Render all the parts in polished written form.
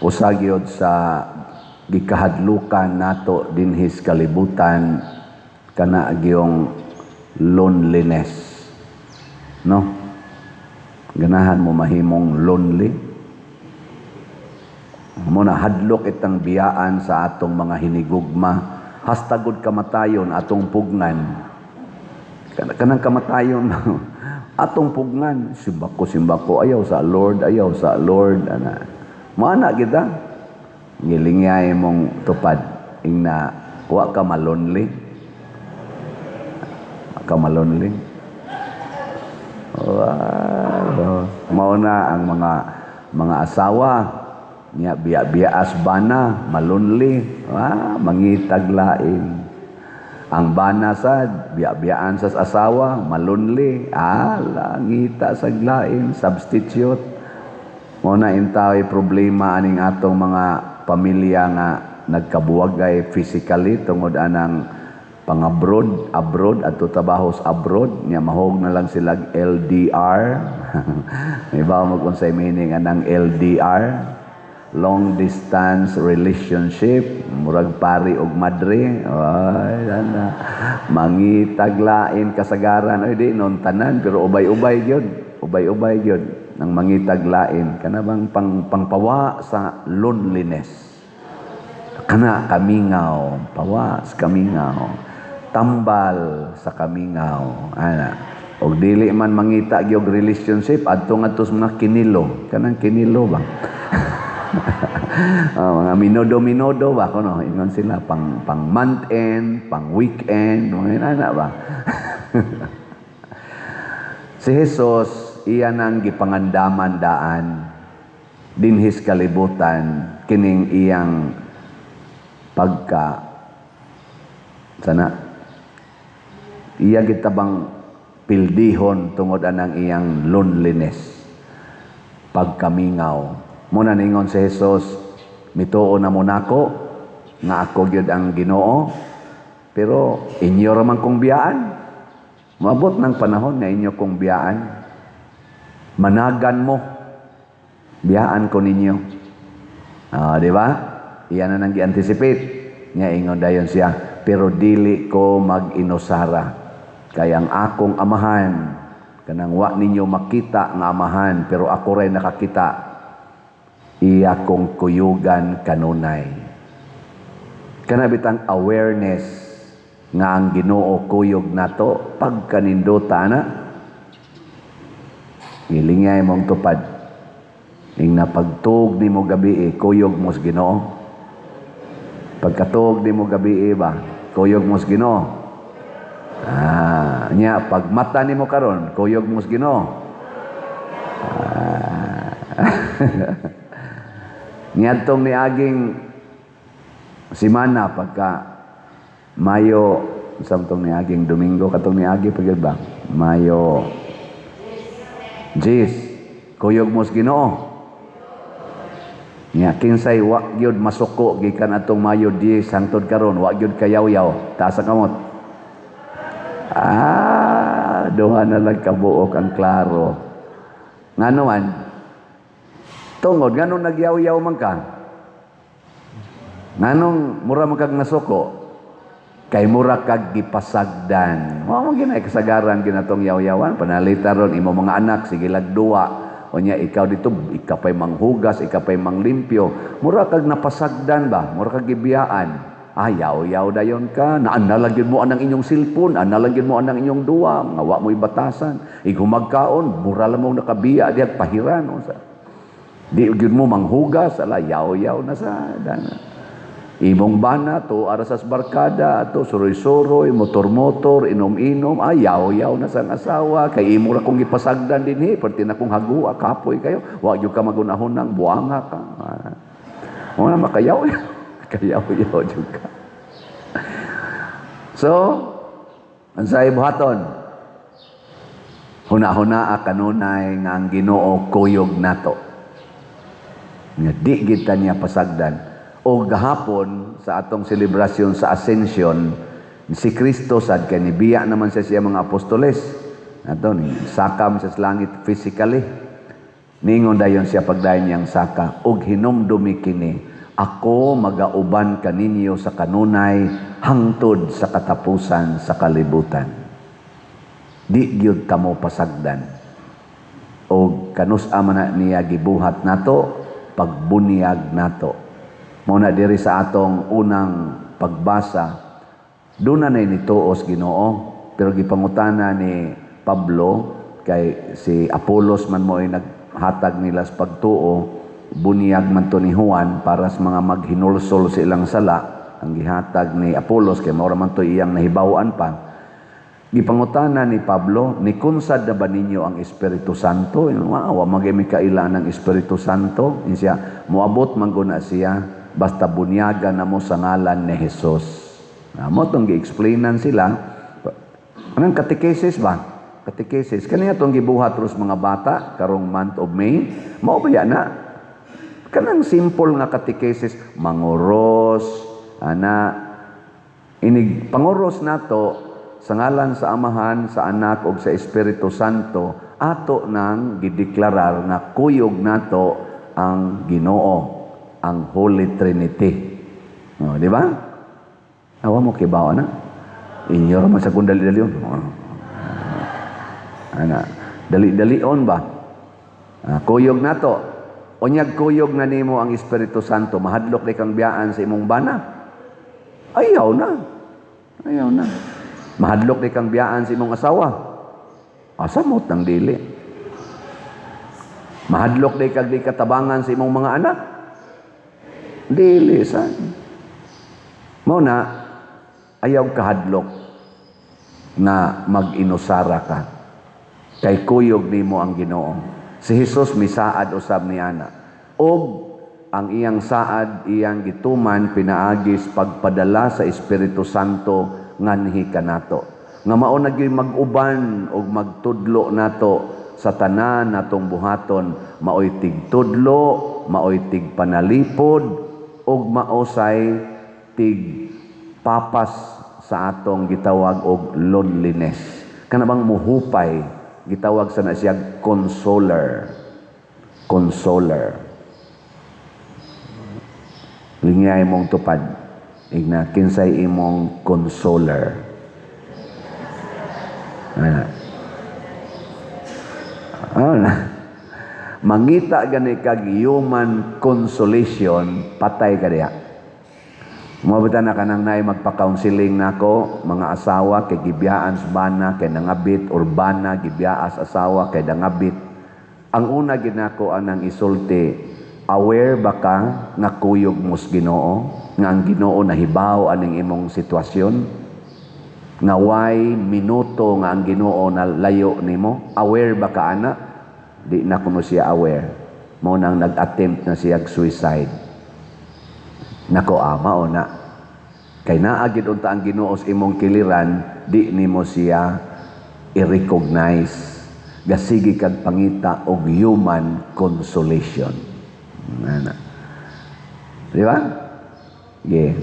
usa gyud sa gikahadlukan nato dinhis kalibutan kana gyung loneliness, no? Ganahan mo mahimong lonely. Muna hadlok itang biyaan sa atong mga hinigugma, hastagod kamatayon atong pugnan. Kanang kamatayon atong pugnan, simbako ayaw sa Lord ana. Maana kita ngilingay mong tupad ingna wa ka malonely. Mauna ang mga asawa nya biya-biyaas bana malonely, mangitag lain. Ang bana sad biya-biyaan sa asawa malonely, langita sa lain, substitute. Mauna intaway problema aning atong mga pamilya nga nagkabuwagay physically tungod anang pang-abroad ato tabahos abroad nya mahog na lang sila LDR. May ba mo kung say meaning anang LDR, long distance relationship, murag pari og madre. Ay ana mangitaglain kasagaran oy di non tanan pero ubay-ubay gyud nang mangitaglain kana bang pangpawa sa loneliness. Kana kamingaw, pawas kamingaw, tambal sa kamingaw, ana. Og dili man mangita gyud relationship adto ngadto sa mga kinilo, kanang kinilo ba? Mga minodo ba kuno ingon sila pang month end, pang weekend, ana ba? Si Jesus iya nang gipangandaman daan dinhis kalibutan kining iyang pagka sana iya gitabang pildihon tungod anang iyang loneliness, pagkamingaw. Muna ningon si Jesus, mituo na mo nako nga ako gyud ang Ginoo, pero inyo raman kong biyaan. Maabot ng panahon nga inyo kong biyaan. Managan mo, biyaan ko ninyo. Di ba? Iyan na nang gi-anticipate. Nga ingon dayon siya, pero dili ko mag-inusara. Kaya ang akong amahan, kanang wa ninyo makita nga amahan, pero ako rin nakakita, iya kong kuyugan kanunay. Kanabitang awareness nga ang Ginoo kuyog nato pagkanindota na. Ilingay mong tupad. Ing napagtug ni mo gabi kuyog mo sa Ginoo. Pagkatug ni mo gabi ba, kuyog mo sa Ginoo. Nya pag mata ni mo karon, kuyog mo sa Ginoo. Niyadtong niaging simana pagka Mayo, samtong niaging Domingo, katong niagi pagid ba? Mayo Jis, kuyog mo sa Ginoo. Nya kinsay wa gyud masuko gikan atong Mayo 10 hangtod karon, wa gyud kayaw-yaw, taas ang kamot. Duha na lang kabuok ang klaro. Ngano man? Tungod nganong nagyaw-yaw man ka? Nganong mura man kag nasuko? Kay mura kag gipasagdan. Mao ginay kasagaran ginatong yaw-yawan, panalita ron imo mga anak sige lagduwa. Unya ikaw dito, ikapay manghugas, ikapay manglimpyo. Mura kag napasagdan ba? Mura kag gibiyaan. Yaw-yaw dayon ka. Naanalagin mo anang inyong silpon, analagin mo anang inyong duwa, nga wa mo'y batasan. Igumagkaon, mura lang mo nakabiya, diag pahiran. Di gyud mo manghugas, yaw-yaw na sa dana. Imong bana to arasas barkada to suroy-suroy motor-motor inom-inom yaw-yaw na sang asawa kay imo ra kong gipasagdan dinhi perti na kong hagua kapoy kayo wa gyud ka magunahon nang buanga ka wala makayaw kayaw-yaw jud ka. So unsay buhaton huna-huna kanunay nga ang Ginoo kuyog nato nga di gid niya pasagdan. O gahapon sa atong selebrasyon sa Ascension, si Kristo sad kay nibiya naman siya mga apostoles. Ato ni sakam sa langit physically. Ningon dayon siya pagdayon niyang saka, ug hinumdumi kini, ako magauban kaninyo sa kanunay hangtod sa katapusan sa kalibutan. Di gyud kamo pasagdan. O kanus-a man niya gibuhat nato, pagbunyag nato. Muna diri sa atong unang pagbasa, doon na nituos Ginoo, pero gipangutana ni Pablo, kay si Apolos man mo ay naghatag nila sa pagtuo, bunyag man to ni Juan para sa mga maghinulsol sa ilang sala, ang gihatag ni Apolos, kay maura man to iyang nahibawan pa. Gipangutana ni Pablo, ni kunsad na ba ninyo ang Espiritu Santo? Wa magay kaila ng Espiritu Santo. Siya, muabot man guna siya, basta bunyagan na mo sa ngalan ni Jesus. Mo itong gi-explainan sila. Anong catechesis ba? Catechesis. Kaniya itong gibuhat ros mga bata, karong month of May. Mao ba yan na? Kanang simple nga catechesis, manguros, inig, panguros nato sa ngalan sa Amahan, sa Anak, o sa Espiritu Santo, ato nang gideklarar na kuyog nato ang Ginoo, ang Holy Trinity. O, di ba? Awa mo kibaw na. Inyo raman sa kung dali-dalion. Dali-dalion ba? Kuyog na to. Onyag kuyog na nimo ang Espiritu Santo. Mahadlok di kang biyaan sa imong bana. Ayaw na. Ayaw na. Mahadlok di kang biyaan sa imong asawa. Asamot ng dili. Mahadlok di kang di katabangan sa imong mga anak. Dili sa. Mao na, ayaw kahadlok na mag-inusara ka. Kay kuyog nimo ang Ginoo. Si Jesus misaad usab ni ana. Og ang iyang saad, iyang gituman, pinaagis pagpadala sa Espiritu Santo nganhi kanato. Nga mao na gyud mag-uban og magtudlo nato sa tanan natong buhaton, maoy tigtudlo, maoy tigpanalipod, og maosay tig papas sa atong gitawag og loneliness. Kanabang muhupay, gitawag sa na siya consoler. Consoler. Lingay mong tupad. Igna, kinsay imong consoler. Mangita gani kag human consolation, patay ka diha. Mabutan na kanang naay magpa-counseling nako, mga asawa kay gibiyaan sa bana kay nangabit, urbana gibiyaas asawa kay nangabit. Ang una ginako anang isulti, aware ba ka nga kuyog mos Ginoo, nga ang Ginoo nahibaw aning imong sitwasyon, nga way minuto nga ang Ginoo na layo nimo? Aware ba ka ana? Di na kuno siya aware. Mao nang nag-attempt na siya suicide. Nako ama o na. Kay naagid unta ang Ginoo sa imong kiliran, di nimo siya i-recognize. Gasigi kag pangita og human consolation. Ana. Di ba? Yeah.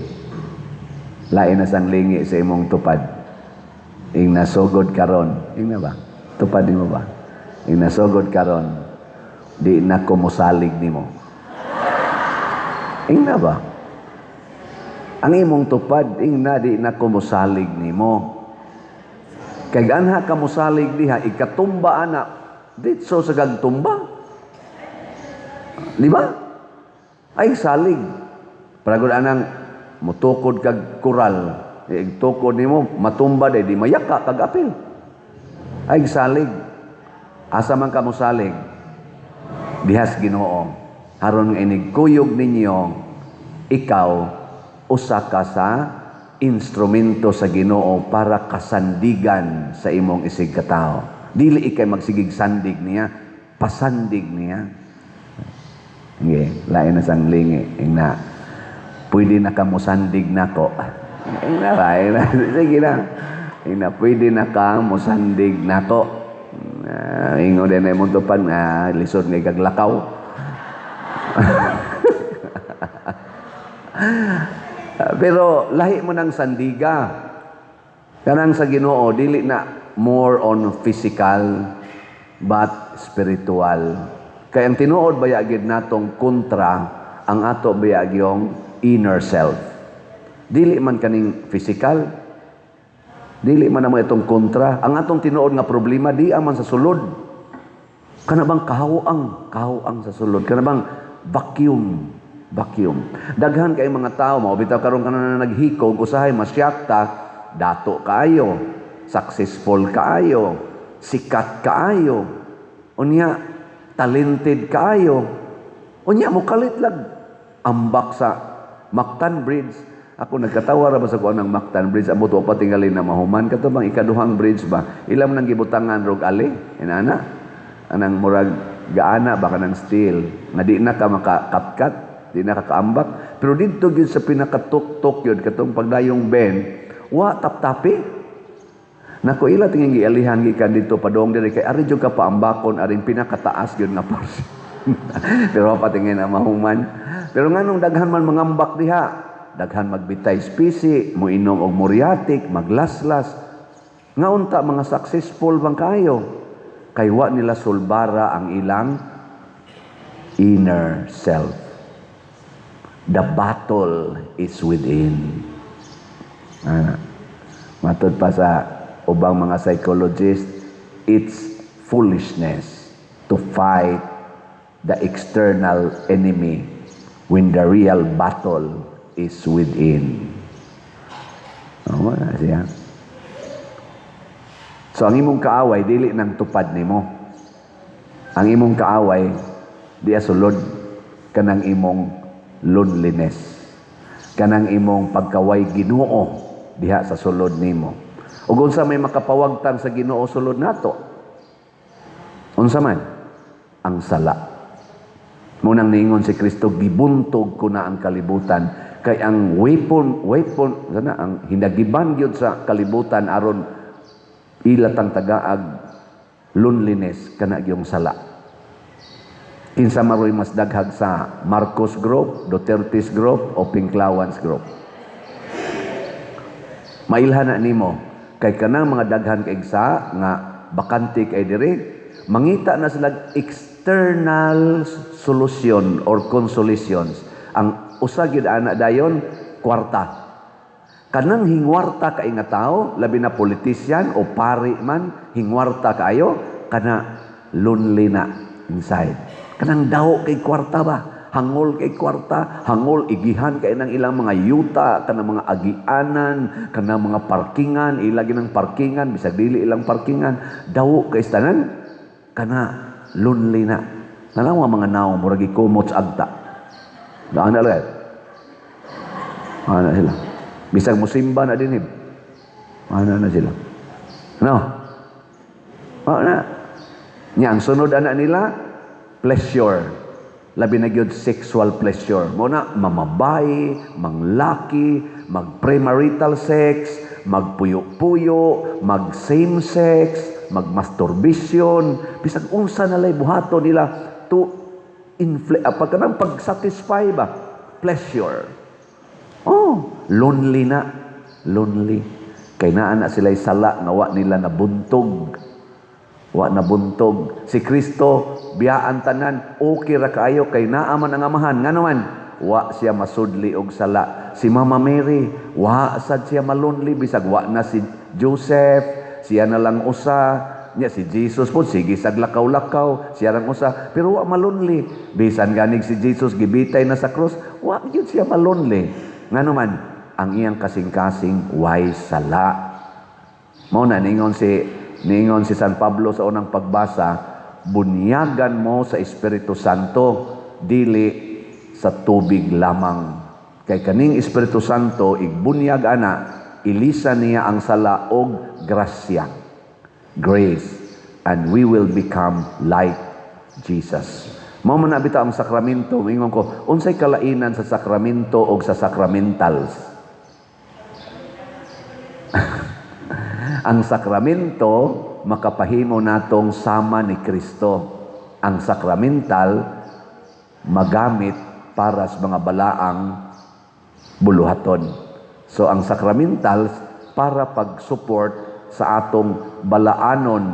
Lain na sang lingi sa imong tupad. Ing nasugod karon. Ing na ba? Tupad mo ba? Ing nasugod karon. Di na ko mosalig nimo. Ing na ba? Ang imong tupad, ing na di na ko mosalig nimo. Kay anha ka mosalig diha, ikatumba ana, ditso sa gagtumba. Di ba? Ay salig. Paragod anang mutukod kag kural. Tukod nimo matumba di mayaka kag apil. Ay salig. Asa man ka mosalig? Dihas Ginoo. Aron nga inigkuyog ninyo, ikaw usa ka sa instrumento sa Ginoo para kasandigan sa imong isig katao. Dili ikay magsigig sandig niya, pasandig niya. Lain na sang lingi. Na, pwede na ka mo sandig nako. Sige na. Na, pwede na ka mo sandig nako. Ingo din na mong tupad na lisod ni kaglakaw. Pero lahi mo ng sandiga. Kanang sa Ginoo, dili na more on physical but spiritual. Kaya ang tinuod bayagid natong kontra ang ato bayagyong inner self. Dili man kaning physical, dili man naman itong kontra. Ang atong tinuod nga problema di aman sa sulod. Kana bang kahuang sa sulod. Kana bang vacuum. Daghan kay mga tao mao bitaw karon kana naghikog usahay masyakta, dato kaayo, successful kaayo, sikat kaayo. Unya talented kaayo. Unya mo kalitlag ambak sa Mactan Bridge. Ako nagkatawa ra ba sa kuan ng Mactan Bridge amo to pa tingali na mahuman kato bang ikaduhang bridge ba. Ilam nang gibutangan rog ali inana. Anang murag gaana baka ng steel nga di na ka makakatkat, di na ka kaambak. Pero dito gyud sa pinakatuktok yun katong pagdayong ben, wa taptapi. Nako ila tingin gialihan gikan dito padong diri kay ari jud ka paambakon aring pinakataas gyud nga portion. Pero patingin na mahuman. Pero nganong daghan man mangambak diha, daghan magbitay spisi, moinom og muriatic, maglaslas. Nga unta mga successful bang kayo? Kay wa nila sulbara ang ilang inner self. The battle is within. Matod pa sa ubang mga psychologist, it's foolishness to fight the external enemy when the real battle is within. Wala siya. So ang imong kaaway dili nang tupad nimo. Ang imong kaaway diya sulod kanang imong loneliness. Kanang imong pagkaway Ginoo diha sa sulod nimo. Ug unsa may makapawagtang sa Ginoo sulod nato? Unsa man? Ang sala. Munang niingon si Kristo, gibuntog ko na ang kalibutan. Kay ang weapon, sana ang hinagiban gyud sa kalibutan aron ilatang tagaag loneliness kana gyung sala. Kinsa maroy mas daghag sa Marcos Group, Duterte's Group o Pinklawans Group. Mailhan na nimo kay kanang mga daghan kay igsa nga bakante kay diri mangita na sila external solution or consolations. Ang usa gyud ana dayon kwarta. Kanang hingwarta kay nga tao, labi na politician o pari man, hingwarta kaayo, kana lonely na inside. Kanang daw kay kwarta ba? Hangol kay kwarta, hangol igihan kay nang ilang mga yuta, kanang mga agianan, kanang mga parkingan, ilagi ng parkingan, bisag dili ilang parkingan, daw kay tanan, kana lonely na. Nalaw mga naong murag ikumot sa agta. Daan na lang. Ano sila? Bisag musimba na dinib. Ano na sila? No? Na. Nya ang sunod ana nila pleasure. Labi na gyud sexual pleasure. Muna mamabay, manglaki, mag-premarital sex, magpuyo-puyo, mag same sex, mag-masturbation, bisag unsa na lay buhaton nila to pagkanang pag-satisfy ba? Pleasure. Oh, lonely na. Lonely. Kay naa na sila'y sala nga wa nila nabuntog. Wa nabuntog. Si Kristo, biyaan tanan, okay ra kaayo kay naa man ang amahan. Nga naman, wa siya masudli og sala. Si Mama Mary, wa sad siya malonely. Bisag wa na si Joseph, siya na lang usa. Nya si Jesus po, sige sag lakaw-lakaw, siya lang usa. Pero wa malonely. Bisan ganig si Jesus, gibitay na sa cross, wa yun siya malonely. Nga naman, ang iyang kasing-kasing way sala. Mao na ningon si San Pablo sa unang pagbasa, bunyagan mo sa Espiritu Santo, dili sa tubig lamang. Kay kaning Espiritu Santo, igbunyag ana, ilisan niya ang sala og grasya. Grace. And we will become like Jesus. Mao man nabita ang sakramento, ingon ko, unsay kalainan sa sakramento o sa sacramentals? Ang sakramento makapahimo natong sama ni Kristo. Ang sakramental magamit para sa mga balaang buluhaton. So ang sakramental para pag-support sa atong balaanon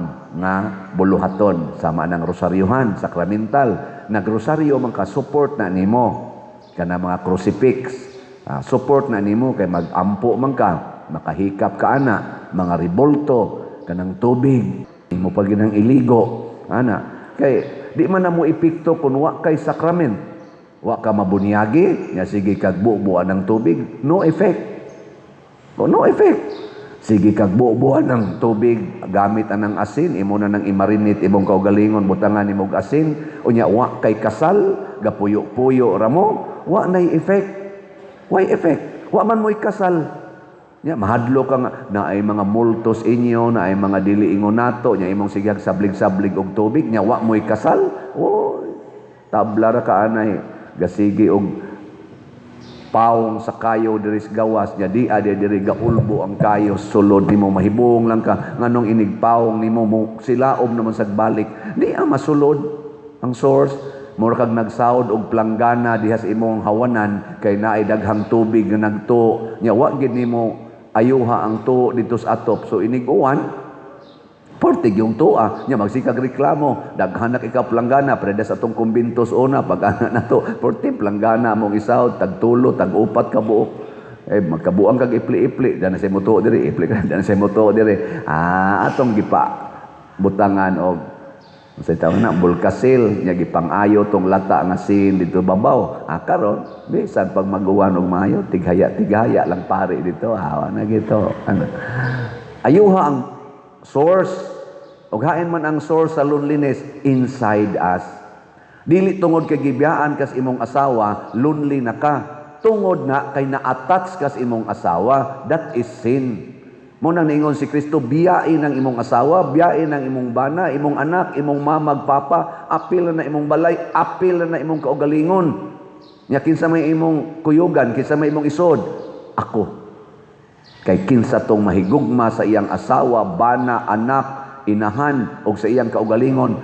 nga buluhaton sama ng rosaryuhan, sakramental. Nagrosaryo man ka, support na nimo kana mga crucifix. Support na nimo kay magampo man ka, makahikap ka ana, mga ribolto kanang tubig, imo pa ginang iligo ana. Kay di man na mo epekto kun wa kay sakrament. Wa ka mabunyagi, nya sige kag bubuan ng tubig, no effect. No effect. Sige kag bubuan ng tubig gamit anang asin, imo na nang imarinate imong kaugalingon butangan imong asin, unya wa kay kasal, gapuyo-puyo ra mo, wa nay effect. Why effect? Wa man mo'y kasal. Nya mahadlo ka nga na ay mga multos inyo, na ay mga dili ingon nato, nya imong sigag sablig-sablig og tubig, nya wa mo'y kasal. Oy, tabla ra ka anay. Gasigi og pawong sa kayo diri sa gawas nya di adi diri gaulbo ang kayo sulod nimo mahibong lang ka nganong inigpawong nimo mo silaom naman sa balik di masulod ang source mura kag nagsawod og planggana diha sa imong hawanan kay naay daghang tubig nga nagtuo nya wa gid nimo ayuha ang tuo dito sa atop so iniguan portig yung tua nya magsikag reklamo daghan na ikaw planggana preda sa atong kumbintos una pag ana nato portig planggana mong isawd tag tulo tag upat ka buok magkabuang kag ipli-ipli dana say moto diri ipli dana say moto diri atong gipa butangan og sa tawag na bulkasil nya gipang-ayo tong lata nga sin dito babaw karon bisan pag maguwan og maayo tighaya lang pare dito hawa na gito ayuha ang source ug hain man ang source sa loneliness inside us dili tungod kay gibiyaan kas imong asawa lonely na ka tungod na kay na-attach kas imong asawa that is sin mo nang niingon si Kristo biyain ang imong asawa biyain ang imong bana imong anak imong mamag papa apil na imong balay apil na imong kaugalingon nya kinsa may imong kuyugan kinsa may imong isod ako kay kinsa tong mahigugma sa iyang asawa, bana, anak, inahan o sa iyang kaugalingon,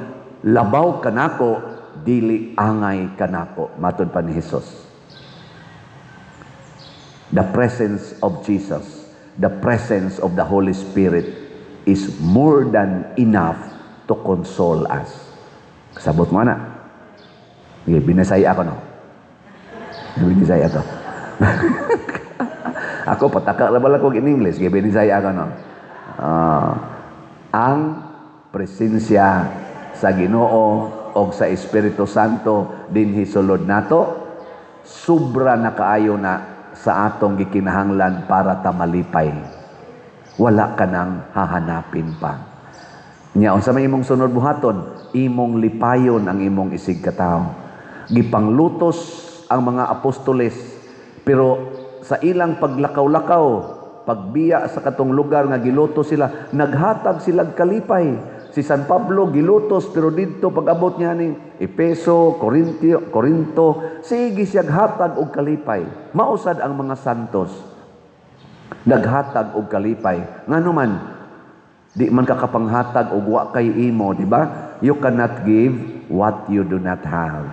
labaw kanako, dili angay kanako. Matod pa ni Jesus. The presence of Jesus, the presence of the Holy Spirit is more than enough to console us. Sabot mo na. Binasaya ako no. Binasaya to. Ako pataka ra bala ko in English kay binisaya ako no. Ang presensya sa Ginoo o sa Espiritu Santo dinhi sulod nato sobra na kaayo na sa atong gikinahanglan para ta malipay. Wala ka nang hahanapin pa. Nya unsa may imong sunod buhaton, imong lipayon ang imong isig katawo. Gipanglutos ang mga apostoles pero sa ilang paglakaw-lakaw, pagbiya sa katong lugar nga gilutos sila, naghatag sila kalipay. Si San Pablo gilutos pero didto pag-abot niya ni Efeso, Corinto, sige siya hatag og kalipay. Mausad ang mga santos. Naghatag og kalipay. Ngano man di man ka kapanghatag og wa kay imo, di ba? You cannot give what you do not have.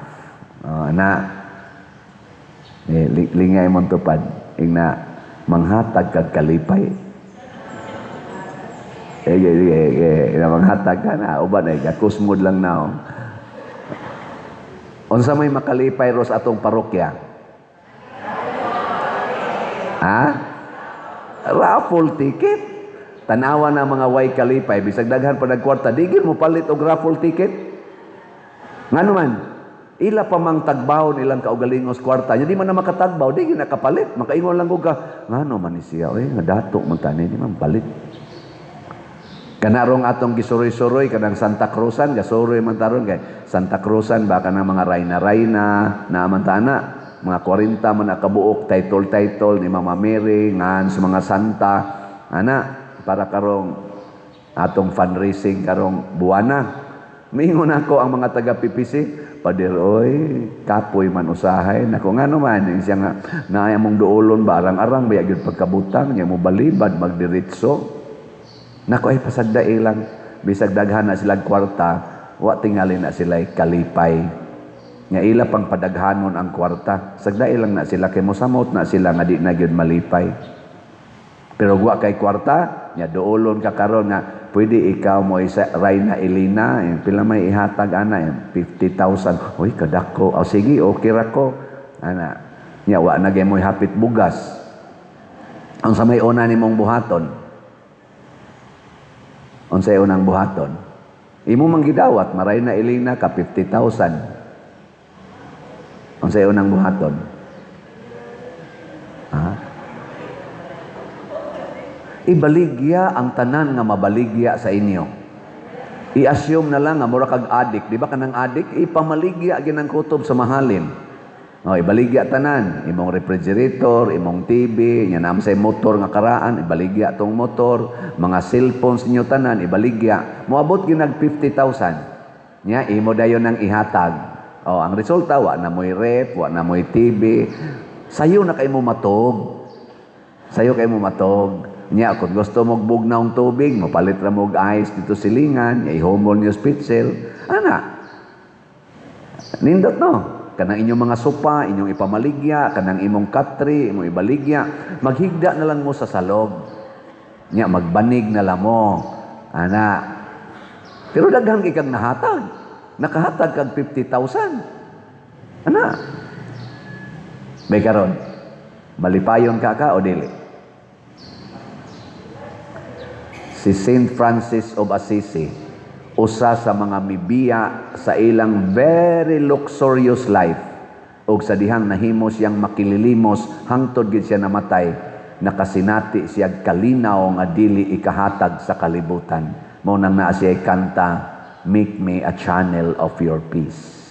Lingay mo tupad. Na manghatag kag kalipay. Manghatag ka na. Uban ay kusmod lang na. Unsa may makalipay ros atong parokya? Raffle ticket. Tanawa na mga way kalipay. Bisag daghan pa nagkwarta. Digil mo palit og raffle ticket? Ngano man? Ila pa mang tagbawon ilang kaugalingos kwarta. Di man na makatagbaw, di nakapalit. Makaingon lang ko ka, ngano man ni siya, nga dato man tani, di man palit. Kanarong atong gisuroy-suroy, kanang Santa Cruzan, gasuroy man taron kay Santa Cruzan, baka ng mga rayna-rayna, na amantana, mga 40 man nakabuok, title ni Mama Mary, ngan sa mga santa, para karong atong fundraising karong buwana. Mingon ako ang mga taga-PPC, Pader, kapoy man usahay. Nako nga naman, siya nga, naaya mong duolon, barang-arang, bayagin pagkabutang, niya mo balibad, magdiritso. Nako ay pasagda ilang, bisag daghan na silang kwarta, wa tingali na sila kalipay. Nga ila pang padaghanon ang kwarta. Sagda ilang na sila, kay mosamot na sila, nga di na yun malipay. Pero wa kay kwarta, nya duolon ka karon nga pwede ikaw mo isa Rayna Elena pila may ihatag ana 50,000 oy kadako sige okay ra ko ana nya wa na gyud mo hapit bugas ang sa may una nimong buhaton unsay unang buhaton imo man gidawat maray na Elena ka 50,000 unsay unang buhaton ibaligya ang tanan nga mabaligya sa inyo. I-assume na lang nga mura kag adik, di ba kanang adik ipamaligya ginang kutob sa mahalin. Ibaligya tanan, imong refrigerator, imong TV, nya nam say motor nga karaan, ibaligya tong motor, mga cellphones ninyo tanan ibaligya. Moabot ginag 50,000. Nya imo dayon nang ihatag. Ang resulta wa na moy ref, wa na moy TV. Sayo na kay mo matog. Sayo kay mo matog. Nya kung gusto mo bugnaw tubig, mapalit ra mo ice dito silingan, ihomol niyo spitzel. Ana. Nindot no. Kanang inyong mga sopa, inyong ipamaligya, kanang imong katri, imong ibaligya, maghigda na lang mo sa salog. Nya magbanig na lang mo. Ana. Pero daghan kay kag nahatag. Nakahatag kag 50,000. Ana. May karon. Malipayon ka o dili? Si Saint Francis of Assisi, usa sa mga mibiya sa ilang very luxurious life ug sa dihang nahimo siyang makililimos hangtod gid siya namatay, nakasinati siya kalinaw nga dili ikahatag sa kalibutan. Mao nang naa siya kanta, "Make me a channel of your peace."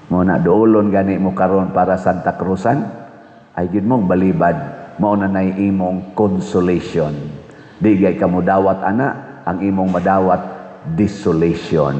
Mo na doolon gani mo karon para Santa Cruzan, ay gid mong balibad. Mao na nay imong consolation. Di gay ka mo dawat ana, ang imong madawat desolation.